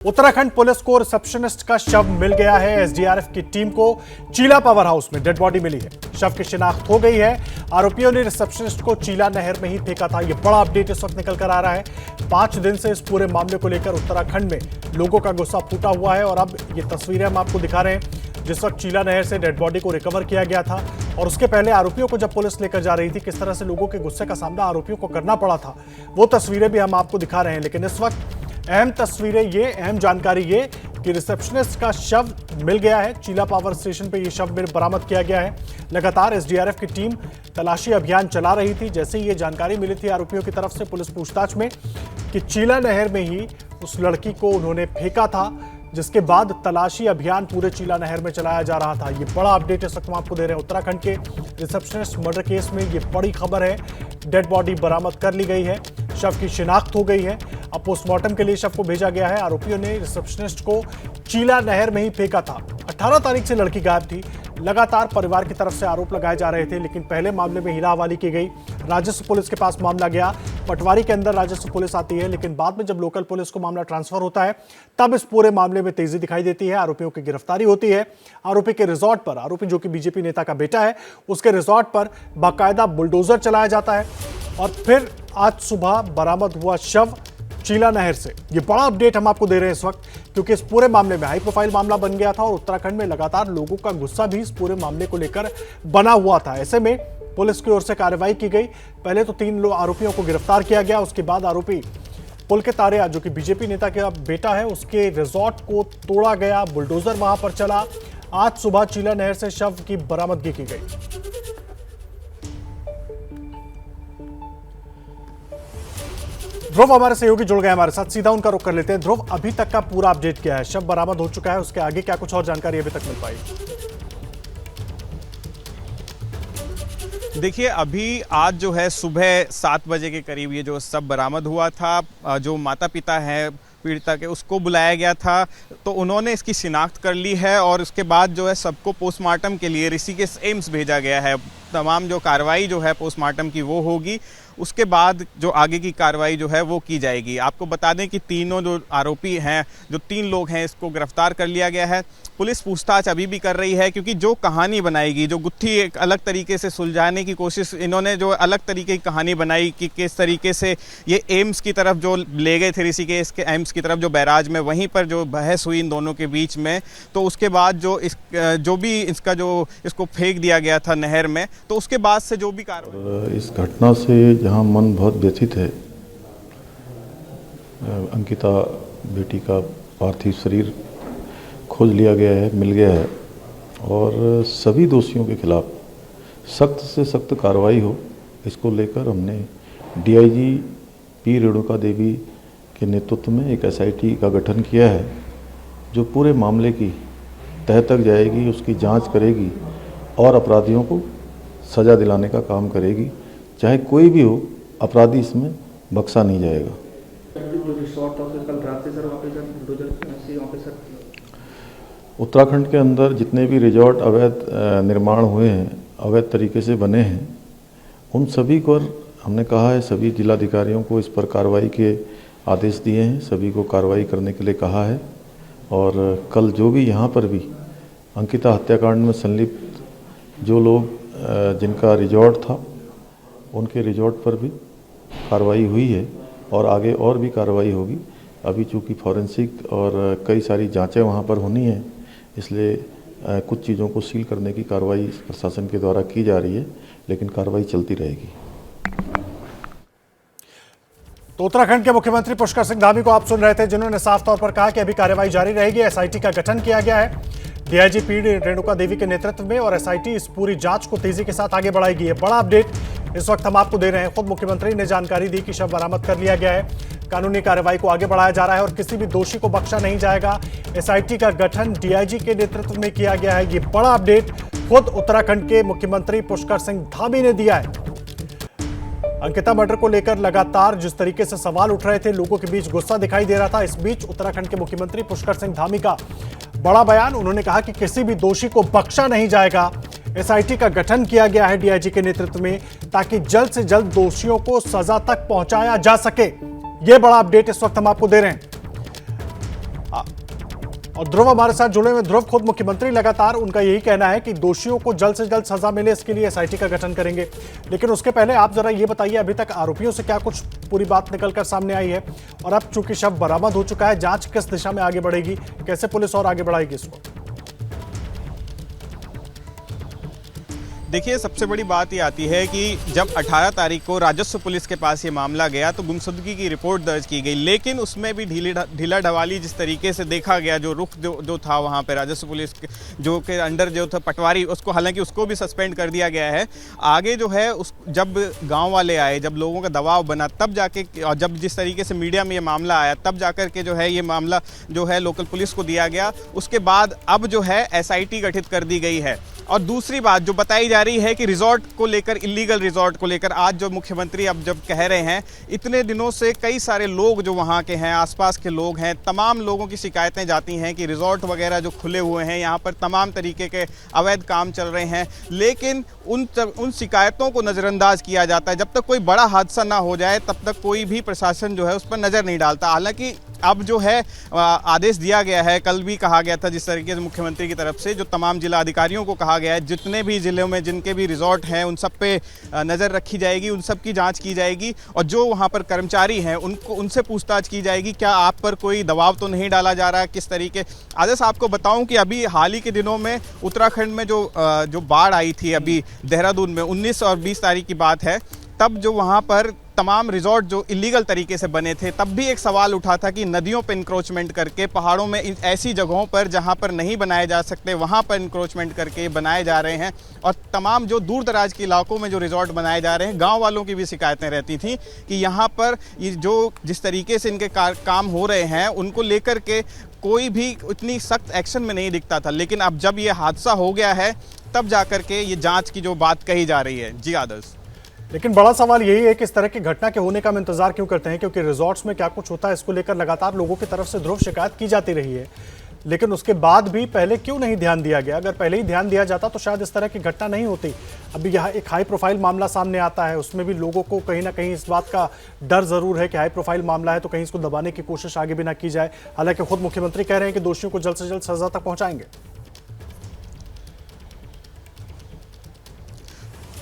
Uttarakhand police को receptionist का शव मिल गया है। एसडीआरएफ की टीम को चीला पावर हाउस में डेड बॉडी मिली है। शव की शिनाख्त हो गई है। आरोपियों ने रिसेप्शनिस्ट को चीला नहर में ही फेंका था। यह बड़ा अपडेट इस वक्त निकल कर आ रहा है। 5 दिन से इस पूरे मामले को लेकर उत्तराखंड में लोगों का गुस्सा फूटा हुआ है और अब ये तस्वीरें हम आपको दिखा रहे हैं जिस वक्त चीला नहर से डेड बॉडी को रिकवर किया गया था और उसके पहले आरोपियों को जब पुलिस लेकर जा रही थी, किस तरह से लोगों के गुस्से का सामना आरोपियों को करना पड़ा था, वो तस्वीरें भी हम आपको दिखा रहे हैं। लेकिन इस वक्त अहम तस्वीरें ये, अहम जानकारी ये कि रिसेप्शनिस्ट का शव मिल गया है। चीला पावर स्टेशन पे ये शव बरामद किया गया है। लगातार एसडीआरएफ की टीम तलाशी अभियान चला रही थी। जैसे ही ये जानकारी मिली थी आरोपियों की तरफ से पुलिस पूछताछ में कि चीला नहर में ही उस लड़की को उन्होंने फेंका था, जिसके बाद तलाशी अभियान पूरे चीला नहर में चलाया जा रहा था। ये बड़ा अपडेट इस वक्त हम आपको दे रहे हैं। उत्तराखंड के रिसेप्शनिस्ट मर्डर केस में ये बड़ी खबर है। डेड बॉडी बरामद कर ली गई है, शव की शिनाख्त हो गई है। अब पोस्टमार्टम के लिए शव को भेजा गया है। आरोपियों ने रिसेप्शनिस्ट को चीला नहर में ही फेंका था। 18 तारीख से लड़की गायब थी। लगातार परिवार की तरफ से आरोप लगाए जा रहे थे, लेकिन पहले मामले में हीरा हवाली की गई। राजस्व पुलिस के पास मामला गया, पटवारी के अंदर राजस्व पुलिस आती है, लेकिन बाद में जब लोकल पुलिस को मामला ट्रांसफर होता है तब इस पूरे मामले में तेजी दिखाई देती है। आरोपियों की गिरफ्तारी होती है। आरोपी के रिजॉर्ट पर, आरोपी जो कि बीजेपी नेता का बेटा है, उसके रिजॉर्ट पर बाकायदा बुलडोजर चलाया जाता है और फिर आज सुबह बरामद हुआ शव चीला नहर से। ये बड़ा अपडेट हम आपको दे रहे हैं इस वक्त, क्योंकि इस पूरे मामले में हाई प्रोफाइल मामला बन गया था और उत्तराखंड में लगातार लोगों का गुस्सा भी इस पूरे मामले को लेकर बना हुआ था। ऐसे में पुलिस की ओर से कार्रवाई की गई। पहले तो 3 आरोपियों को गिरफ्तार किया गया। उसके बाद आरोपी पुलकित आर्या, जो कि बीजेपी नेता का बेटा है, उसके रिजॉर्ट को तोड़ा गया, बुलडोजर वहां पर चला। आज सुबह चीला नहर से शव की बरामदगी की गई। ध्रुव हमारे सहयोगी जुड़ गए हमारे साथ, सीधा उनका रुख कर लेते हैं। ध्रुव, अभी तक का पूरा अपडेट क्या है? शव बरामद हो चुका है, उसके आगे क्या कुछ और जानकारी अभी तक मिल पाई? देखिए, अभी आज जो है सुबह 7 बजे के करीब ये जो सब बरामद हुआ था। जो माता पिता है पीड़िता के, उसको बुलाया गया था, तो उन्होंने इसकी शिनाख्त कर ली है और उसके बाद जो है सबको पोस्टमार्टम के लिए ऋषिकेश एम्स भेजा गया है। तमाम जो कार्रवाई जो है पोस्टमार्टम की वो होगी, उसके बाद जो आगे की कार्रवाई जो है वो की जाएगी। आपको बता दें कि तीनों जो आरोपी हैं, जो 3 लोग हैं, इसको गिरफ्तार कर लिया गया है। पुलिस पूछताछ अभी भी कर रही है, क्योंकि जो कहानी बनाएगी, जो गुत्थी एक अलग तरीके से सुलझाने की कोशिश, इन्होंने जो अलग तरीके की कहानी बनाई कि किस तरीके से ये एम्स की तरफ जो ले गए थे, ऋषिकेश के एम्स की तरफ जो बैराज में, वहीं पर जो बहस हुई इन दोनों के बीच में, तो उसके बाद जो भी इसका जो इसको फेंक दिया गया था नहर में, तो उसके बाद से जो भी कार्रवाई। इस घटना से जहां मन बहुत व्यथित है, अंकिता बेटी का पार्थिव शरीर खोज लिया गया है, मिल गया है और सभी दोषियों के खिलाफ सख्त से सख्त कार्रवाई हो, इसको लेकर हमने डीआईजी पी रेणुका देवी के नेतृत्व में एक एसआईटी का गठन किया है, जो पूरे मामले की तह तक जाएगी, उसकी जांच करेगी और अपराधियों को सज़ा दिलाने का काम करेगी। चाहे कोई भी हो, अपराधी इसमें बख्शा नहीं जाएगा। उत्तराखंड के अंदर जितने भी रिजॉर्ट अवैध निर्माण हुए हैं, अवैध तरीके से बने हैं, उन सभी को हमने कहा है, सभी जिलाधिकारियों को इस पर कार्रवाई के आदेश दिए हैं, सभी को कार्रवाई करने के लिए कहा है। और कल जो भी यहाँ पर भी अंकिता हत्याकांड में संलिप्त जो लोग जिनका रिजॉर्ट था, उनके रिजॉर्ट पर भी कार्रवाई हुई है और आगे और भी कार्रवाई होगी। अभी चूँकि फॉरेंसिक और कई सारी जांचें वहाँ पर होनी है, इसलिए कुछ चीज़ों को सील करने की कार्रवाई प्रशासन के द्वारा की जा रही है, लेकिन कार्रवाई चलती रहेगी। तो उत्तराखंड के मुख्यमंत्री पुष्कर सिंह धामी को आप सुन रहे थे, जिन्होंने साफ तौर पर कहा कि अभी कार्रवाई जारी रहेगी। एसआईटी का गठन किया गया है डीआईजी पी रेणुका देवी के नेतृत्व में और एसआईटी इस पूरी जांच को तेजी के साथ आगे बढ़ाएगी। ये बड़ा अपडेट इस वक्त हम आपको दे रहे हैं। खुद मुख्यमंत्री ने जानकारी दी कि शव बरामद कर लिया गया है, कानूनी कार्रवाई को आगे बढ़ाया जा रहा है और किसी भी दोषी को बख्शा नहीं जाएगा। एसआईटी का गठन डीआईजी के नेतृत्व में किया गया है। ये बड़ा अपडेट खुद उत्तराखंड के मुख्यमंत्री पुष्कर सिंह धामी ने दिया है। अंकिता मर्डर को लेकर लगातार जिस तरीके से सवाल उठ रहे थे, लोगों के बीच गुस्सा दिखाई दे रहा था, इस बीच उत्तराखंड के मुख्यमंत्री पुष्कर सिंह धामी का बड़ा बयान। उन्होंने कहा कि किसी भी दोषी को बख्शा नहीं जाएगा। एसआईटी का गठन किया गया है डीआईजी के नेतृत्व में, ताकि जल्द से जल्द दोषियों को सजा तक पहुंचाया जा सके। यह बड़ा अपडेट इस वक्त हम आपको दे रहे हैं। और ध्रुव हमारे साथ जुड़े हुए। ध्रुव, खुद मुख्यमंत्री लगातार उनका यही कहना है कि दोषियों को जल्द से जल्द सजा मिले, इसके लिए एसआईटी का गठन करेंगे। लेकिन उसके पहले आप जरा ये बताइए, अभी तक आरोपियों से क्या कुछ पूरी बात निकलकर सामने आई है, और अब चूंकि शव बरामद हो चुका है, जांच किस दिशा में आगे बढ़ेगी, कैसे पुलिस और आगे बढ़ाएगी इसको? देखिए, सबसे बड़ी बात ये आती है कि जब 18 तारीख को राजस्व पुलिस के पास ये मामला गया तो गुमशुदगी की रिपोर्ट दर्ज की गई, लेकिन उसमें भी ढीला ढवाली जिस तरीके से देखा गया, जो रुख जो था वहाँ पे राजस्व पुलिस जो के अंडर जो था पटवारी, उसको हालांकि उसको भी सस्पेंड कर दिया गया है। आगे जो है जब गाँव वाले आए, जब लोगों का दबाव बना, तब जाके, और जब जिस तरीके से मीडिया में ये मामला आया, तब जाकर के जो है ये मामला जो है लोकल पुलिस को दिया गया। उसके बाद अब जो है एसआईटी गठित कर दी गई है। और दूसरी बात जो बताई जा रही है कि रिजॉर्ट को लेकर, इलीगल रिजॉर्ट को लेकर आज जो मुख्यमंत्री अब जब कह रहे हैं, इतने दिनों से कई सारे लोग जो वहाँ के हैं, आसपास के लोग हैं, तमाम लोगों की शिकायतें जाती हैं कि रिजॉर्ट वगैरह जो खुले हुए हैं, यहाँ पर तमाम तरीके के अवैध काम चल रहे हैं, लेकिन उन शिकायतों को नज़रअंदाज किया जाता है। जब तक कोई बड़ा हादसा ना हो जाए तब तक कोई भी प्रशासन जो है उस पर नज़र नहीं डालता। हालांकि अब जो है आदेश दिया गया है, कल भी कहा गया था जिस तरीके से मुख्यमंत्री की तरफ से, जो तमाम जिला अधिकारियों को कहा गया है, जितने भी जिलों में जिनके भी रिजॉर्ट हैं उन सब पे नज़र रखी जाएगी, उन सब की जांच की जाएगी, और जो वहाँ पर कर्मचारी हैं उनसे पूछताछ की जाएगी, क्या आप पर कोई दबाव तो नहीं डाला जा रहा है, किस तरीके। आदेश, आपको बताऊं कि अभी हाल ही के दिनों में उत्तराखंड में जो बाढ़ आई थी अभी देहरादून में, 19 और 20 तारीख की बात है, तब जो वहाँ पर तमाम रिजॉर्ट जो इलीगल तरीके से बने थे, तब भी एक सवाल उठा था कि नदियों पर इंक्रोचमेंट करके, पहाड़ों में ऐसी जगहों पर जहां पर नहीं बनाए जा सकते वहां पर इंक्रोचमेंट करके बनाए जा रहे हैं। और तमाम जो दूर दराज के इलाकों में जो रिजॉर्ट बनाए जा रहे हैं, गांव वालों की भी शिकायतें रहती थी कि यहाँ पर ये जो जिस तरीके से इनके काम हो रहे हैं, उनको लेकर के कोई भी इतनी सख्त एक्शन में नहीं दिखता था। लेकिन अब जब ये हादसा हो गया है, तब जाकर के ये जाँच की जो बात कही जा रही है। जी आदर्श। लेकिन बड़ा सवाल यही है कि इस तरह की घटना के होने का हम इंतजार क्यों करते हैं, क्योंकि रिजॉर्ट्स में क्या कुछ होता है इसको लेकर लगातार लोगों की तरफ से ध्रुव शिकायत की जाती रही है, लेकिन उसके बाद भी पहले क्यों नहीं ध्यान दिया गया? अगर पहले ही ध्यान दिया जाता तो शायद इस तरह की घटना नहीं होती। अभी यहाँ एक हाई प्रोफाइल मामला सामने आता है, उसमें भी लोगों को कहीं ना कहीं इस बात का डर जरूर है कि हाई प्रोफाइल मामला है तो कहीं इसको दबाने की कोशिश आगे भी ना की जाए। हालांकि खुद मुख्यमंत्री कह रहे हैं कि दोषियों को जल्द से जल्द सजा तक पहुंचाएंगे।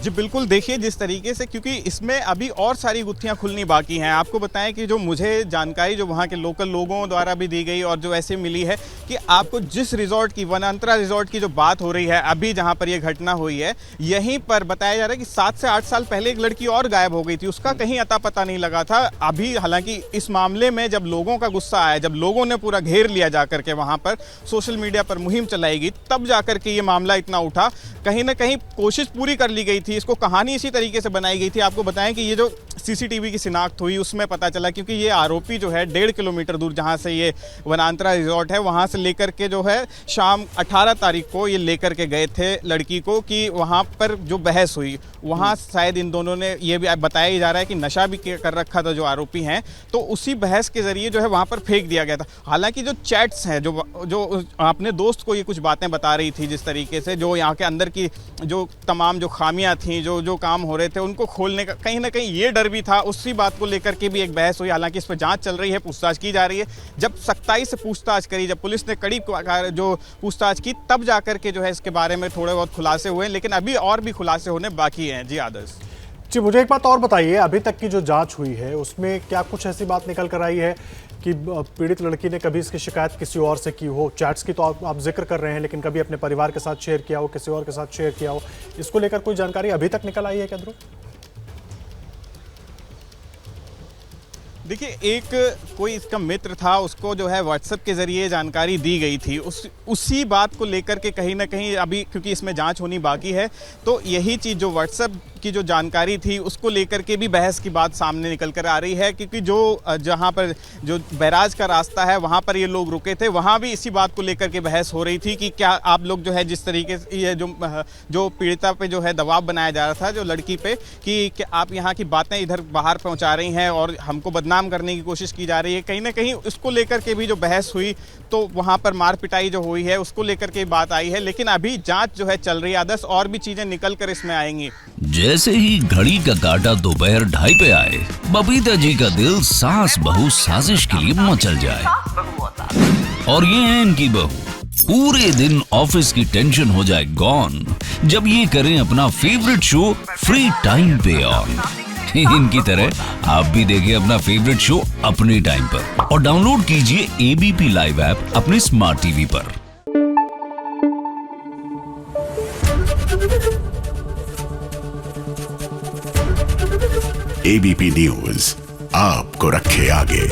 जी बिल्कुल, देखिए जिस तरीके से, क्योंकि इसमें अभी और सारी गुत्थियां खुलनी बाकी हैं। आपको बताएं कि जो मुझे जानकारी जो वहाँ के लोकल लोगों द्वारा भी दी गई और जो ऐसे मिली है कि आपको जिस रिजॉर्ट की, वनांतरा रिजॉर्ट की जो बात हो रही है अभी जहाँ पर ये घटना हुई है, यहीं पर बताया जा रहा है कि 7 से 8 साल पहले एक लड़की और गायब हो गई थी, उसका कहीं अता पता नहीं लगा था। अभी हालांकि इस मामले में जब लोगों का गुस्सा आया, जब लोगों ने पूरा घेर लिया जाकर के वहाँ पर सोशल मीडिया पर मुहिम चलाई गई, तब जाकर के ये मामला इतना उठा। कहीं ना कहीं कोशिश पूरी कर ली गई थी, इसको कहानी इसी तरीके से बनाई गई थी। आपको बताएं कि ये जो सीसीटीवी की शिनाख्त हुई उसमें पता चला, क्योंकि ये आरोपी जो है 1.5 किलोमीटर दूर जहां से ये वनांतरा रिजॉर्ट है, वहां से लेकर के जो है शाम 18 तारीख को ये लेकर के गए थे लड़की को, कि वहां पर जो बहस हुई वहां शायद इन दोनों ने, ये भी बताया जा रहा है कि नशा भी कर रखा था जो आरोपी हैं, तो उसी बहस के जरिए जो है वहां पर फेंक दिया गया था। हालांकि जो चैट्स हैं, जो अपने दोस्त को ये कुछ बातें बता रही थी, जिस तरीके से जो यहाँ के अंदर की जो तमाम जो खामियां थी, जो काम हो रहे थे, उनको खोलने का कहीं ना कहीं ये डर भी था। उसी बात को लेकर के भी एक बहस हुई। हालांकि इस पर जांच चल रही है, पूछताछ की जा रही है। जब सख्ताई से पूछताछ करी, जब पुलिस ने कड़ी जो पूछताछ की, तब जाकर के जो है इसके बारे में थोड़े बहुत खुलासे हुए, लेकिन अभी और भी खुलासे होने बाकी हैं। जी आदर्श जी, मुझे एक बात और बताइए, अभी तक की जो जांच हुई है उसमें क्या कुछ ऐसी बात निकल कर आई है कि पीड़ित लड़की ने कभी इसकी शिकायत किसी और से की हो? चैट्स की तो आप जिक्र कर रहे हैं, लेकिन कभी अपने परिवार के साथ शेयर किया हो, किसी और के साथ शेयर किया हो, इसको लेकर कोई जानकारी अभी तक निकल आई है क्या ध्रुव? देखिए, एक कोई इसका मित्र था, उसको जो है व्हाट्सएप के ज़रिए जानकारी दी गई थी। उसी बात को लेकर के कहीं ना कहीं अभी, क्योंकि इसमें जांच होनी बाकी है, तो यही चीज़ जो व्हाट्सएप की जो जानकारी थी उसको लेकर के भी बहस की बात सामने निकल कर आ रही है। क्योंकि जहां पर जो बैराज का रास्ता है वहां पर ये लोग रुके थे, वहां भी इसी बात को लेकर के बहस हो रही थी कि क्या आप लोग जो है, जिस तरीके से ये जो पीड़िता पे जो है दबाव बनाया जा रहा था, जो लड़की पे, कि आप यहाँ की बातें इधर बाहर पहुँचा रही हैं और हमको बदनाम करने की कोशिश की जा रही है, कहीं ना कहीं उसको लेकर के भी जो बहस हुई, तो वहाँ पर मार पिटाई जो हुई है उसको लेकर के बात आई है। लेकिन अभी जाँच जो है चल रही है आदर्श, और भी चीज़ें निकल कर इसमें आएंगी। जैसे ही घड़ी का काटा दोपहर 2:30 पे आए, बबीता जी का दिल सास बहू साजिश के लिए मचल जाए। और ये है इनकी बहू, पूरे दिन ऑफिस की टेंशन हो जाए गॉन जब ये करें अपना फेवरेट शो फ्री टाइम पे ऑन। इनकी तरह आप भी देखिए अपना फेवरेट शो अपने टाइम पर और डाउनलोड कीजिए एबीपी लाइव ऐप अपने स्मार्ट टीवी पर। एबीपी न्यूज आपको रखे आगे।